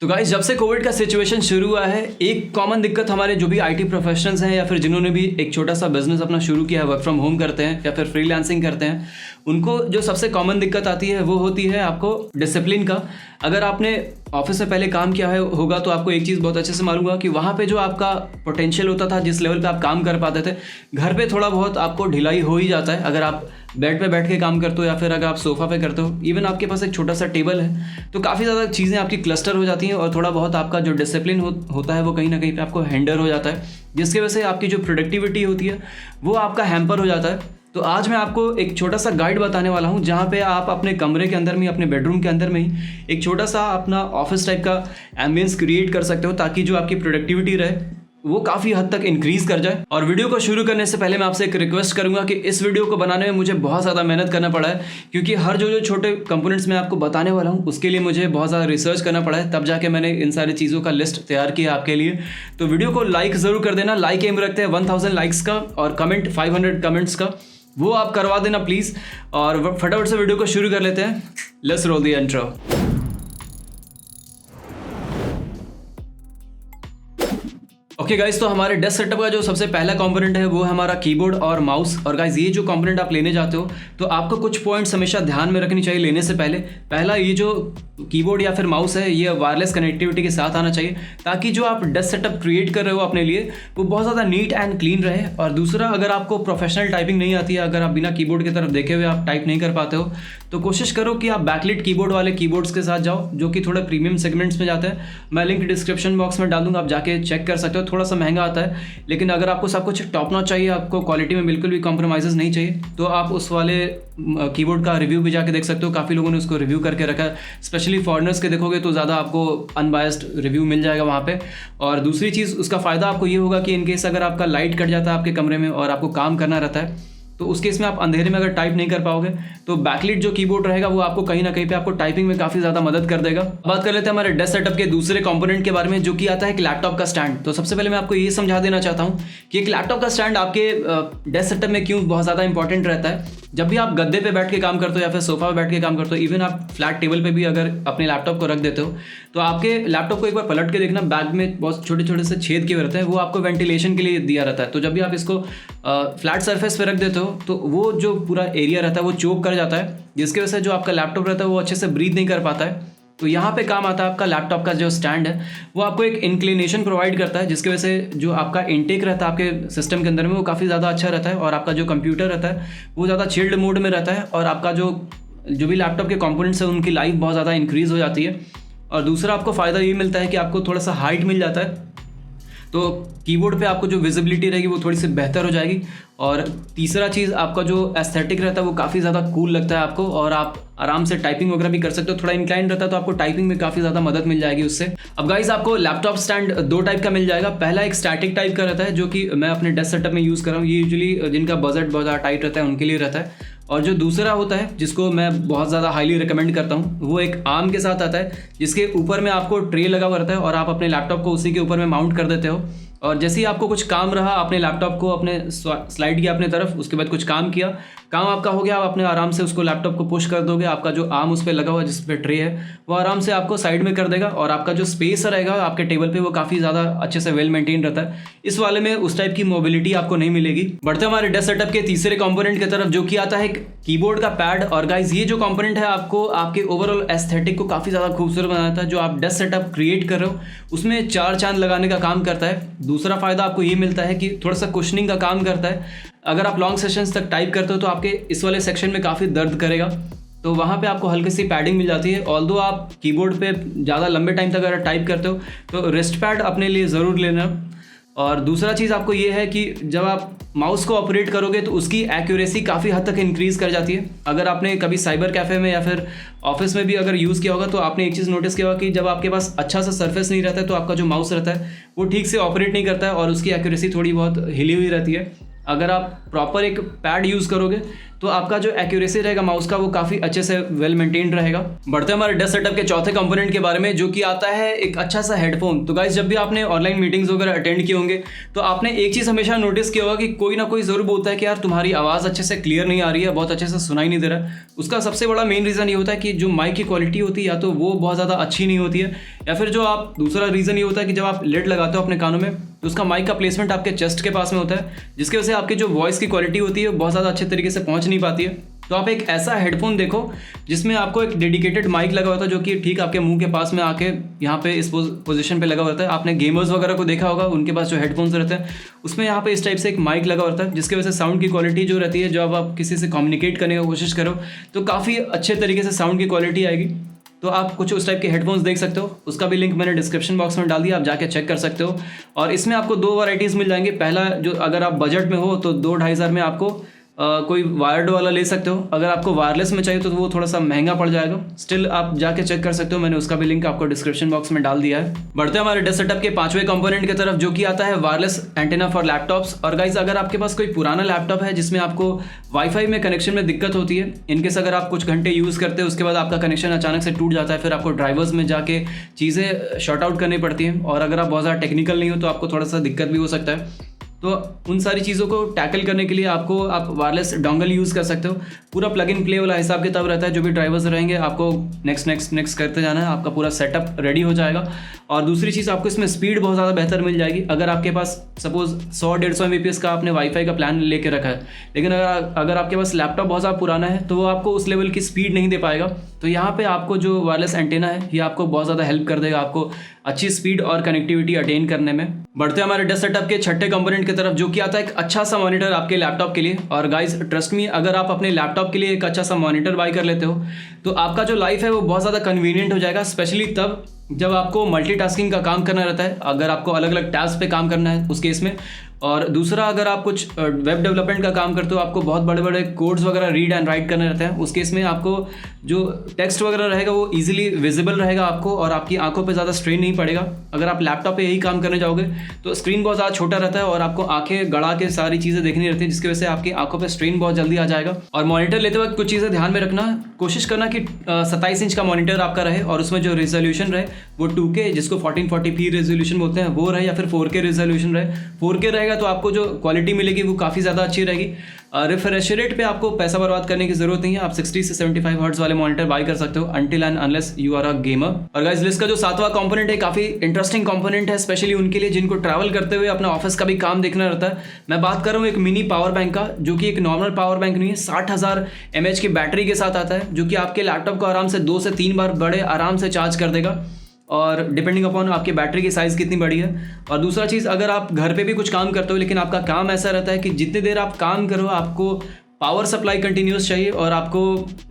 तो गाइस, जब से कोविड का सिचुएशन शुरू हुआ है, एक कॉमन दिक्कत हमारे जो भी आईटी प्रोफेशनल्स हैं या फिर जिन्होंने भी एक छोटा सा बिजनेस अपना शुरू किया है, वर्क फ्रॉम होम करते हैं या फिर फ्रीलांसिंग करते हैं, उनको जो सबसे कॉमन दिक्कत आती है वो होती है आपको डिसिप्लिन का। अगर आपने ऑफिस में पहले काम किया है होगा तो आपको एक चीज़ बहुत अच्छे से मालूम होगा कि वहाँ पे जो आपका पोटेंशियल होता था, जिस लेवल पे आप काम कर पाते थे, घर पे थोड़ा बहुत आपको ढिलाई हो ही जाता है। अगर आप बेड पे बैठ के काम करते हो या फिर अगर आप सोफ़ा पे करते हो, इवन आपके पास एक छोटा सा टेबल है, तो काफ़ी ज़्यादा चीज़ें आपकी क्लस्टर हो जाती हैं और थोड़ा बहुत आपका जो डिसिप्लिन होता है वो कहीं ना कहीं पे आपको हैंडर हो जाता है, जिसकी वजह से आपकी जो प्रोडक्टिविटी होती है वो आपका हैम्पर हो जाता है। तो आज मैं आपको एक छोटा सा गाइड बताने वाला हूँ जहाँ पे आप अपने कमरे के अंदर में, अपने बेडरूम के अंदर में ही एक छोटा सा अपना ऑफिस टाइप का एम्बियंस क्रिएट कर सकते हो, ताकि जो आपकी प्रोडक्टिविटी रहे वो काफ़ी हद तक इंक्रीज कर जाए। और वीडियो को शुरू करने से पहले मैं आपसे एक रिक्वेस्ट करूंगा कि इस वीडियो को बनाने में मुझे बहुत ज़्यादा मेहनत करना पड़ा है, क्योंकि हर जो छोटे कंपोनेंट्स मैं आपको बताने वाला हूं उसके लिए मुझे बहुत ज़्यादा रिसर्च करना पड़ा है, तब जाके मैंने इन सारी चीज़ों का लिस्ट तैयार किया आपके लिए। तो वीडियो को लाइक ज़रूर कर देना, लाइक एम रखते हैं 1000 लाइक्स का, और कमेंट 500 कमेंट्स का वो आप करवा देना प्लीज़। और फटाफट से वीडियो को शुरू कर लेते हैं। Let's roll the intro. Okay guys, तो हमारे डेस्क सेटअप का जो सबसे पहला कंपोनेंट है वो है हमारा कीबोर्ड और माउस। और गाइस, ये जो कंपोनेंट आप लेने जाते हो तो आपको कुछ पॉइंट्स हमेशा ध्यान में रखनी चाहिए लेने से पहले। पहला, ये जो कीबोर्ड या फिर माउस है ये वायरलेस कनेक्टिविटी के साथ आना चाहिए, ताकि जो आप डेस्क सेटअप क्रिएट कर रहे हो अपने लिए वो बहुत ज़्यादा नीट एंड क्लीन रहे। और दूसरा, अगर आपको प्रोफेशनल टाइपिंग नहीं आती है, अगर आप बिना कीबोर्ड की तरफ देखे हुए आप टाइप नहीं कर पाते हो, तो कोशिश करो कि आप बैकलिट कीबोर्ड वाले कीबोर्ड्स के साथ जाओ, जो कि थोड़े प्रीमियम सेगमेंट्स में जाते हैं। मैं लिंक डिस्क्रिप्शन बॉक्स में डाल दूंगा, आप जाके चेक कर सकते हो। थोड़ा सा महंगा आता है, लेकिन अगर आपको सब कुछ टॉप नॉच चाहिए, आपको क्वालिटी में बिल्कुल भी कॉम्प्रोमाइज़ नहीं चाहिए, तो आप उस वाले कीबोर्ड का रिव्यू भी जाके देख सकते हो। काफ़ी लोगों ने उसको रिव्यू करके रखा है, स्पेशली फॉरेनर्स के देखोगे तो ज़्यादा आपको अनबायस्ड रिव्यू मिल जाएगा वहाँ पे। और दूसरी चीज़, उसका फ़ायदा आपको ये होगा कि इनकेस अगर आपका लाइट कट जाता है आपके कमरे में और आपको काम करना रहता है, तो उस केस में आप अंधेरे में अगर टाइप नहीं कर पाओगे तो बैकलिट जो कीबोर्ड रहेगा वो आपको कहीं ना कहीं पे आपको टाइपिंग में काफ़ी ज़्यादा मदद कर देगा। बात कर लेते हैं हमारे डेस्क सेटअप के दूसरे कंपोनेंट के बारे में, जो कि आता है एक लैपटॉप का स्टैंड। तो सबसे पहले मैं आपको ये समझा देना चाहता हूँ कि एक लैपटॉप का स्टैंड आपके डेस्क सेटअप में क्यों बहुत ज़्यादा इंपॉर्टेंट रहता है। जब भी आप गद्दे पे बैठ के काम करते हो या फिर सोफा पे बैठ के काम करते हो, इवन आप फ्लैट टेबल पे भी अगर अपने लैपटॉप को रख देते हो, तो आपके लैपटॉप को एक बार पलट के देखना, बैक में बहुत छोटे छोटे से छेद किए रहते हैं, वो आपको वेंटिलेशन के लिए दिया रहता है। तो जब भी आप इसको फ्लैट सरफेस पे रख देते हो तो वो जो पूरा एरिया रहता है वो चोक कर जाता है, जिसकी वजह से जो आपका लैपटॉप रहता है वो अच्छे से ब्रीथ नहीं कर पाता है। तो यहाँ पे काम आता है आपका लैपटॉप का जो स्टैंड है, वो आपको एक इंक्लिनेशन प्रोवाइड करता है, जिसकी वजह से जो आपका इनटेक रहता है आपके सिस्टम के अंदर में वो काफ़ी ज़्यादा अच्छा रहता है, और आपका जो कंप्यूटर रहता है वो ज़्यादा चिल्ड मोड में रहता है, और आपका जो भी लैपटॉप के कंपोनेंट्स हैं उनकी लाइफ बहुत ज़्यादा इंक्रीज़ हो जाती है। और दूसरा आपको फ़ायदा ये मिलता है कि आपको थोड़ा सा हाइट मिल जाता है, तो कीबोर्ड पे आपको जो विजिबिलिटी रहेगी वो थोड़ी सी बेहतर हो जाएगी। और तीसरा चीज़, आपका जो एस्थेटिक रहता है वो काफ़ी ज़्यादा कूल लगता है आपको, और आप आराम से टाइपिंग वगैरह भी कर सकते हो। थोड़ा इंक्लाइन रहता है तो आपको टाइपिंग में काफ़ी ज़्यादा मदद मिल जाएगी उससे। अब गाइस, आपको लैपटॉप स्टैंड दो टाइप का मिल जाएगा। पहला एक स्टैटिक टाइप का रहता है, जो कि मैं अपने डेस्क सेटअप में यूज़ कर रहा हूँ। ये यूजुअली जिनका बजट बहुत ज़्यादा टाइट रहता है उनके लिए रहता है। और जो दूसरा होता है, जिसको मैं बहुत ज़्यादा हाईली रिकमेंड करता हूँ, वो एक आर्म के साथ आता है, जिसके ऊपर में आपको ट्रे लगा हुआ रहता है और आप अपने लैपटॉप को उसी के ऊपर में माउंट कर देते हो। और जैसे ही आपको कुछ काम रहा, अपने लैपटॉप को अपने स्लाइड किया अपने तरफ, उसके बाद कुछ काम किया, काम आपका हो गया, आप अपने आराम से उसको लैपटॉप को पुश कर दोगे। आपका जो आर्म उस पर लगा हुआ है, जिस पे ट्रे है, वो आराम से आपको साइड में कर देगा, और आपका जो स्पेस रहेगा आपके टेबल पे वो काफ़ी ज़्यादा अच्छे से वेल मेंटेन रहता है। इस वाले में उस टाइप की मोबिलिटी आपको नहीं मिलेगी। बढ़ते हमारे डेस्क सेटअप के तीसरे कंपोनेंट की तरफ, जो कि आता है कीबोर्ड का पैड। और गाइस, ये जो कंपोनेंट है आपको आपके ओवरऑल एस्थेटिक को काफ़ी ज़्यादा खूबसूरत बनाता है। जो आप डेस्क सेटअप क्रिएट कर रहे हो उसमें चार चांद लगाने का काम करता है। दूसरा फ़ायदा आपको ये मिलता है कि थोड़ा सा कुशनिंग का काम करता है। अगर आप लॉन्ग सेशंस तक टाइप करते हो तो आपके इस वाले सेक्शन में काफ़ी दर्द करेगा, तो वहाँ पे आपको हल्की सी पैडिंग मिल जाती है। ऑल्दो आप कीबोर्ड पे ज़्यादा लंबे टाइम तक अगर टाइप करते हो तो रिस्ट पैड अपने लिए ज़रूर लेना। और दूसरा चीज़ आपको ये है कि जब आप माउस को ऑपरेट करोगे तो उसकी एक्यूरेसी काफ़ी हद तक इंक्रीज़ कर जाती है। अगर आपने कभी साइबर कैफ़े में या फिर ऑफिस में भी अगर यूज़ किया होगा तो आपने एक चीज़ नोटिस किया होगा कि जब आपके पास अच्छा सा सरफेस नहीं रहता है तो आपका जो माउस रहता है वो ठीक से ऑपरेट नहीं करता है और उसकी एक्यूरेसी थोड़ी बहुत हिली हुई रहती है। अगर आप प्रॉपर एक पैड यूज़ करोगे तो आपका जो एक्यूरेसी रहेगा माउस का वो काफ़ी अच्छे से वेल मेंटेन्ड रहेगा। बढ़ते हैं हमारे डेस्क सेटअप के चौथे कंपोनेंट के बारे में, जो कि आता है एक अच्छा सा हेडफोन। तो गाइस, जब भी आपने ऑनलाइन मीटिंग्स वगैरह अटेंड किए होंगे तो आपने एक चीज़ हमेशा नोटिस किया होगा कि कोई ना कोई ज़रूर बोलता है कि यार तुम्हारी आवाज़ अच्छे से क्लियर नहीं आ रही है, बहुत अच्छे से सुनाई नहीं दे रहा है। उसका सबसे बड़ा मेन रीज़न ये होता है कि जो माइक की क्वालिटी होती है या तो वो बहुत ज़्यादा अच्छी नहीं होती है, या फिर जो आप दूसरा रीज़न ये होता है कि जब आप लेड लगाते हो अपने कानों में तो उसका माइक का प्लेसमेंट आपके चेस्ट के पास में होता है, जिसकी वजह से आपकी जो वॉइस की क्वालिटी होती है बहुत ज़्यादा अच्छे तरीके से पहुंच नहीं पाती है। तो आप एक ऐसा हेडफोन देखो जिसमें आपको एक डेडिकेटेड माइक लगा होता है, जो कि ठीक आपके मुंह के पास में आके यहाँ पे इस पोजीशन पे लगा होता है। आपने गेमर्स वगैरह को देखा होगा, उनके पास जो हेडफोन्स रहते हैं उसमें यहाँ पे इस टाइप से एक माइक लगा होता है, जिसकी वजह से साउंड की क्वालिटी जो रहती है, जब आप किसी से कम्युनिकेट करने की कोशिश करो तो काफ़ी अच्छे तरीके से साउंड की क्वालिटी आएगी। तो आप कुछ उस टाइप के हेडफोन्स देख सकते हो, उसका भी लिंक मैंने डिस्क्रिप्शन बॉक्स में डाल दिया, आप जाके चेक कर सकते हो। और इसमें आपको दो वैरायटीज़ मिल जाएंगे। पहला, जो अगर आप बजट में हो तो 2-2.5 में आपको कोई वायर्ड वाला ले सकते हो। अगर आपको वायरलेस में चाहिए तो वो थोड़ा सा महंगा पड़ जाएगा। स्टिल आप जाके चेक कर सकते हो, मैंने उसका भी लिंक आपको डिस्क्रिप्शन बॉक्स में डाल दिया है। बढ़ते हैं हमारे डेस्क सेटअप के पांचवें कंपोनेंट की तरफ, जो कि आता है वायरलेस एंटेना फॉर लैपटॉप्स। और गाइज, अगर आपके पास कोई पुराना लैपटॉप है जिसमें आपको वाईफाई में कनेक्शन में दिक्कत होती है, इनकेस अगर आप कुछ घंटे यूज़ करते हैं उसके बाद आपका कनेक्शन अचानक से टूट जाता है, फिर आपको ड्राइवर्स में जाके चीज़ें शॉर्ट आउट करनी पड़ती हैं, और अगर आप बहुत ज़्यादा टेक्निकल नहीं हो तो आपको थोड़ा सा दिक्कत भी हो सकता है। तो उन सारी चीज़ों को टैकल करने के लिए आप वायरलेस डोंगल यूज़ कर सकते हो। पूरा प्लग इन प्ले वाला हिसाब किताब रहता है, जो भी ड्राइवर्स रहेंगे आपको नेक्स्ट करते जाना है, आपका पूरा सेटअप रेडी हो जाएगा। और दूसरी चीज़, आपको इसमें स्पीड बहुत ज़्यादा बेहतर मिल जाएगी। अगर आपके पास सपोज 100-150 Mbps का आपने वाईफाई का प्लान लेके रखा है, लेकिन अगर आपके पास लैपटॉप बहुत ज़्यादा पुराना है तो वो आपको उस लेवल की स्पीड नहीं दे पाएगा। तो यहाँ पे आपको जो वायरलेस एंटेना है ये आपको बहुत ज़्यादा हेल्प कर देगा, आपको अच्छी स्पीड और कनेक्टिविटी अटेन करने में। बढ़ते हैं हमारे डेस्क सेटअप के छठे कंपोनेंट की तरफ, जो कि आता है एक अच्छा सा मॉनिटर आपके लैपटॉप के लिए। और गाइज, ट्रस्ट मी, अगर आप अपने लैपटॉप के लिए एक अच्छा सा मॉनिटर बाय कर लेते हो तो आपका जो लाइफ है वो बहुत ज़्यादा कन्वीनियंट हो जाएगा, स्पेशली तब जब आपको मल्टीटास्किंग का काम करना रहता है, अगर आपको अलग अलग टास्क पे काम करना है उस केस में। और दूसरा, अगर आप कुछ वेब डेवलपमेंट का काम करते हो, आपको बहुत बड़े बड़े कोड्स वगैरह रीड एंड राइट करने रहते हैं, उस केस में आपको जो टेक्स्ट वगैरह रहेगा वो इजीली विजिबल रहेगा आपको, और आपकी आंखों पे ज़्यादा स्ट्रेन नहीं पड़ेगा। अगर आप लैपटॉप पे यही काम करने जाओगे तो स्क्रीन बहुत ज़्यादा छोटा रहता है और आपको आंखें गड़ा के सारी चीज़ें देखनी रहती है, जिसकी वजह से आपकी आंखों पे स्ट्रेन बहुत जल्दी आ जाएगा। और मॉनिटर लेते वक्त कुछ चीज़ें ध्यान में रखना, कोशिश करना कि 27 इंच का मॉनिटर आपका रहे और उसमें जो रेजोल्यूशन रहे वो 2K, जिसको 1440p रेजोल्यूशन बोलते हैं, वो रहे, या फिर 4K रेजोल्यूशन रहे। 4K रहेगा तो आपको जो क्वालिटी मिलेगी वो काफ़ी ज़्यादा अच्छी रहेगी। रिफ्रेश रेट पे आपको पैसा बर्बाद करने की जरूरत नहीं है, आप 60 से 75 हर्ट्ज वाले मॉनिटर बाय कर सकते हो until and unless you are a gamer. और गाइस, लिस्ट का जो सातवां कंपोनेंट है काफ़ी इंटरेस्टिंग कंपोनेंट है, स्पेशली उनके लिए जिनको ट्रैवल करते हुए अपना ऑफिस का भी काम देखना रहता है। मैं बात कर रहा हूँ एक मिनी पावर बैंक का, जो कि एक नॉर्मल पावर बैंक नहीं है, 60,000 mAh की बैटरी के साथ आता है, जो कि आपके लैपटॉप को आराम से 2 से 3 बार बड़े आराम से चार्ज कर देगा, और डिपेंडिंग अपॉन आपकी बैटरी की साइज़ कितनी बड़ी है। और दूसरा चीज़, अगर आप घर पे भी कुछ काम करते हो लेकिन आपका काम ऐसा रहता है कि जितनी देर आप काम करो आपको पावर सप्लाई कंटिन्यूस चाहिए और आपको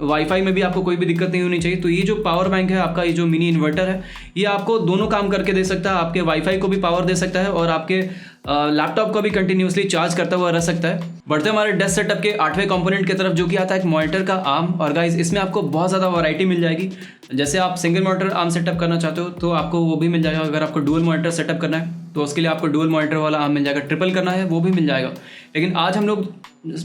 वाईफाई में भी आपको कोई भी दिक्कत नहीं होनी चाहिए, तो ये जो पावर बैंक है आपका, ये जो मिनी इन्वर्टर है, ये आपको दोनों काम करके दे सकता है। आपके वाईफाई को भी पावर दे सकता है और आपके लैपटॉप को भी कंटिन्यूसली चार्ज करता हुआ रह सकता है। बढ़ते हमारे डेस्क सेटअप के 8वें कंपोनेंट की तरफ, जो कि आता है एक मॉनिटर का आर्म। और गाइस, इसमें आपको बहुत ज़्यादा वैरायटी मिल जाएगी। जैसे आप सिंगल मॉनिटर आर्म सेटअप करना चाहते हो तो आपको वो भी मिल जाएगा। अगर आपको डुअल मॉनिटर सेटअप करना है तो उसके लिए आपको डुअल मॉनिटर वाला आर्म मिल जाएगा। ट्रिपल करना है वो भी मिल जाएगा। लेकिन आज हम लोग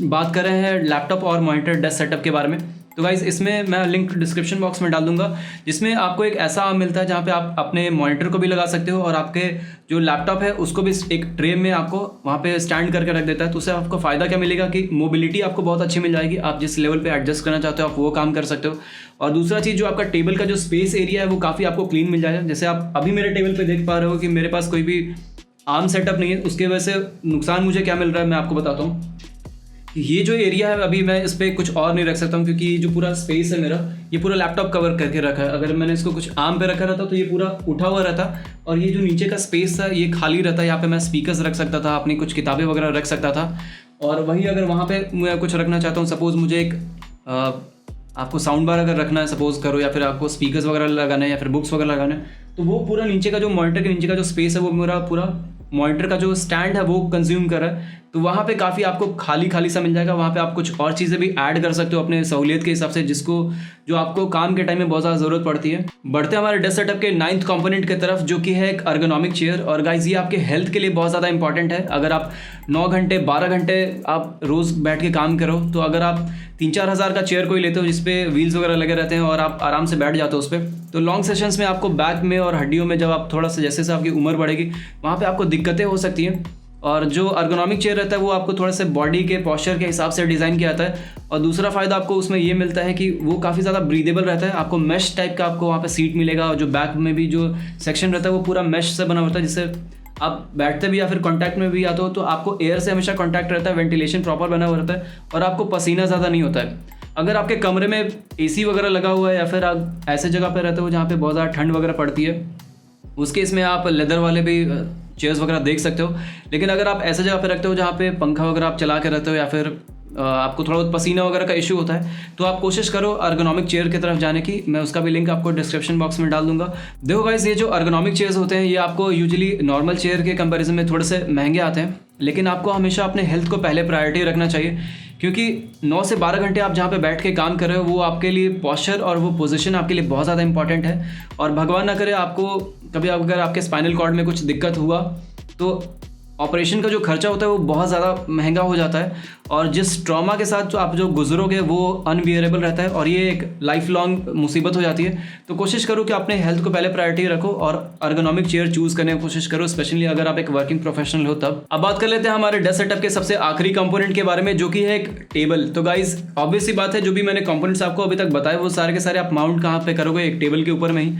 बात कर रहे हैं लैपटॉप और मॉनिटर डेस्क सेटअप के बारे में। तो गाइज़, इसमें मैं लिंक डिस्क्रिप्शन बॉक्स में डाल दूंगा, जिसमें आपको एक ऐसा आर्म मिलता है जहाँ पे आप अपने मॉनिटर को भी लगा सकते हो और आपके जो लैपटॉप है उसको भी एक ट्रे में आपको वहाँ पे स्टैंड करके रख देता है। तो उससे आपको फ़ायदा क्या मिलेगा कि मोबिलिटी आपको बहुत अच्छी मिल जाएगी। आप जिस लेवल पे एडजस्ट करना चाहते हो आप वो काम कर सकते हो। और दूसरा चीज़, जो आपका टेबल का जो स्पेस एरिया है वो काफ़ी आपको क्लीन मिल जाएगा। जैसे आप अभी मेरे टेबल पर देख पा रहे हो कि मेरे पास कोई भी आर्म सेटअप नहीं है। उसके वजह से नुकसान मुझे क्या मिल रहा है मैं आपको बताता हूँ। ये जो एरिया है अभी मैं इस पर कुछ और नहीं रख सकता हूँ, क्योंकि जो पूरा स्पेस है मेरा ये पूरा लैपटॉप कवर करके रखा है। अगर मैंने इसको कुछ आर्म पे रखा रहता तो ये पूरा उठा हुआ रहता और ये जो नीचे का स्पेस था ये खाली रहता। यहाँ पे मैं स्पीकर्स रख सकता था, अपनी कुछ किताबें वगैरह रख सकता था। और वहीं अगर वहाँ पे मैं कुछ रखना चाहता हूँ, सपोज़ मुझे एक आपको साउंड बार अगर रखना है सपोज़ करो, या फिर आपको स्पीकर्स वगैरह लगाना है या फिर बुक्स वगैरह लगाना है, तो वो पूरा नीचे का जो मॉनिटर के नीचे का जो स्पेस है वो मेरा पूरा मॉनिटर का जो स्टैंड है वो कंज्यूम कर रहा है, तो वहाँ पे काफ़ी आपको खाली खाली सा मिल जाएगा। वहाँ पे आप कुछ और चीज़ें भी ऐड कर सकते हो अपने सहूलियत के हिसाब से, जिसको जो आपको काम के टाइम में बहुत ज़्यादा ज़रूरत पड़ती है। बढ़ते हैं हमारे डेस्क सेटअप के 9th कंपोनेंट की तरफ, जो कि है एक अर्गोनॉमिक चेयर। और गाइज ये आपके हेल्थ के लिए बहुत ज़्यादा इंपॉर्टेंट है। अगर आप 9 घंटे 12 घंटे आप रोज़ बैठ के काम करो, तो अगर आप 3-4 हज़ार का चेयर कोई लेते हो जिसपे व्हील्स वगैरह लगे रहते हैं और आप आराम से बैठ जाते हो उस पर, तो लॉन्ग सेशंस में आपको बैक में और हड्डियों में जब आप थोड़ा सा जैसे जैसे आपकी उम्र बढ़ेगी वहाँ पे आपको दिक्कतें हो सकती हैं। और जो अर्गोनॉमिक चेयर रहता है वो आपको थोड़ा सा बॉडी के पॉस्चर के हिसाब से डिज़ाइन किया जाता है। और दूसरा फ़ायदा आपको उसमें ये मिलता है कि वो काफ़ी ज़्यादा ब्रीदेबल रहता है। आपको मैश टाइप का आपको वहाँ पे सीट मिलेगा, और जो बैक में भी जो सेक्शन रहता है वो पूरा मैश से बना होता है, जिससे आप बैठते भी या फिर कॉन्टैक्ट में भी आते हो तो आपको एयर से हमेशा कॉन्टैक्ट रहता है, वेंटिलेशन प्रॉपर बना हुआ रहता है और आपको पसीना ज़्यादा नहीं होता है। अगर आपके कमरे में AC वगैरह लगा हुआ है या फिर आप ऐसे जगह पर रहते हो जहाँ पे बहुत ज़्यादा ठंड वगैरह पड़ती है, उस केस में आप लेदर वाले भी चेयर्स वगैरह देख सकते हो। लेकिन अगर आप ऐसे जगह पे रखते हो जहाँ पे पंखा वगैरह आप चला के रहते हो या फिर आपको थोड़ा बहुत पसीना वगैरह का इशू होता है, तो आप कोशिश करो अर्गोनॉमिक चेयर की तरफ जाने की। मैं उसका भी लिंक आपको डिस्क्रिप्शन बॉक्स में डाल दूंगा। देखो गाइस, ये जो अर्गोनॉमिक चेयर्स होते हैं ये आपको यूजुअली नॉर्मल चेयर के कंपैरिजन में थोड़े से महंगे आते हैं, लेकिन आपको हमेशा अपने हेल्थ को पहले प्रायोरिटी रखना चाहिए, क्योंकि 9 से 12 घंटे आप जहाँ पे बैठ के काम कर रहे हो वो आपके लिए पॉस्चर और वो पोजीशन आपके लिए बहुत ज़्यादा इंपॉर्टेंट है। और भगवान ना करे आपको कभी अगर आपके स्पाइनल कॉर्ड में कुछ दिक्कत हुआ तो ऑपरेशन का जो खर्चा होता है वो बहुत ज़्यादा महंगा हो जाता है, और जिस ट्रॉमा के साथ जो आप जो गुजरोगे वो अनबियरेबल रहता है और ये एक लाइफ लॉन्ग मुसीबत हो जाती है। तो कोशिश करो कि अपने हेल्थ को पहले प्रायोरिटी रखो और अर्गोनॉमिक चेयर चूज़ करने की कोशिश करो, स्पेशली अगर आप एक वर्किंग प्रोफेशनल हो तब। अब बात कर लेते हैं हमारे डेस्क सेटअप के सबसे आखिरी कंपोनेंट के बारे में, जो कि है एक टेबल। तो गाइज ऑब्वियस सी बात है, जो भी मैंने कंपोनेंट्स आपको अभी तक बताए वो सारे के सारे आप माउंट कहाँ पे करोगे, एक टेबल के ऊपर में ही।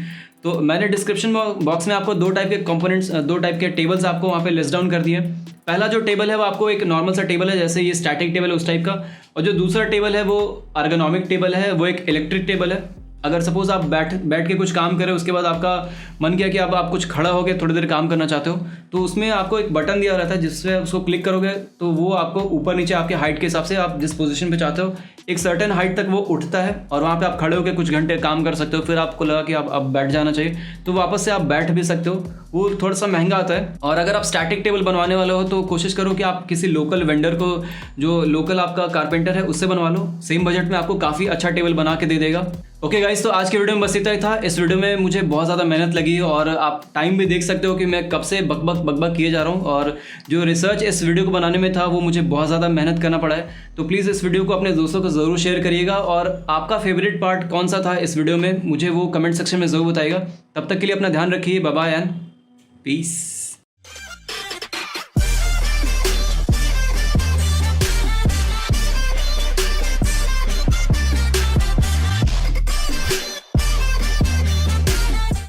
तो मैंने डिस्क्रिप्शन बॉक्स में आपको 2 टाइप के कंपोनेंट्स, 2 टाइप के टेबल्स आपको वहाँ पे लिस्ट डाउन कर दिए। पहला जो टेबल है वो आपको एक नॉर्मल सा टेबल है, जैसे ये स्टैटिक टेबल है उस टाइप का, और जो दूसरा टेबल है वो अर्गोनॉमिक टेबल है, वो एक इलेक्ट्रिक टेबल है। अगर सपोज आप बैठ के कुछ काम करें, उसके बाद आपका मन किया कि अब आप कुछ खड़ा होकर थोड़ी देर काम करना चाहते हो, तो उसमें आपको एक बटन दिया रहता है जिससे उसको क्लिक करोगे तो वो आपको ऊपर नीचे आपके हाइट के हिसाब से आप जिस पोजीशन पे चाहते हो एक सर्टेन हाइट तक वो उठता है, और वहाँ पे आप खड़े होकर कुछ घंटे काम कर सकते हो। फिर आपको लगा कि आप अब बैठ जाना चाहिए तो वापस से आप बैठ भी सकते हो। वो थोड़ा सा महंगा आता है। और अगर आप स्टैटिक टेबल बनवाने वाले हो तो कोशिश करो कि आप किसी लोकल वेंडर को, जो लोकल आपका कारपेंटर है, उससे बनवा लो। सेम बजट में आपको काफ़ी अच्छा टेबल बना के दे देगा। ओके गाइस, तो आज के वीडियो में बस इतना ही था। इस वीडियो में मुझे बहुत ज़्यादा मेहनत लगी और आप टाइम भी देख सकते हो कि मैं कब से बकबक किए जा रहा हूँ, और जो रिसर्च इस वीडियो को बनाने में था वो मुझे बहुत ज़्यादा मेहनत करना पड़ा है। तो प्लीज़ इस वीडियो को अपने दोस्तों को ज़रूर शेयर करिएगा, और आपका फेवरेट पार्ट कौन सा था इस वीडियो में मुझे वो कमेंट सेक्शन में ज़रूर बताइएगा। तब तक के लिए अपना ध्यान रखिए। Bye bye and piece.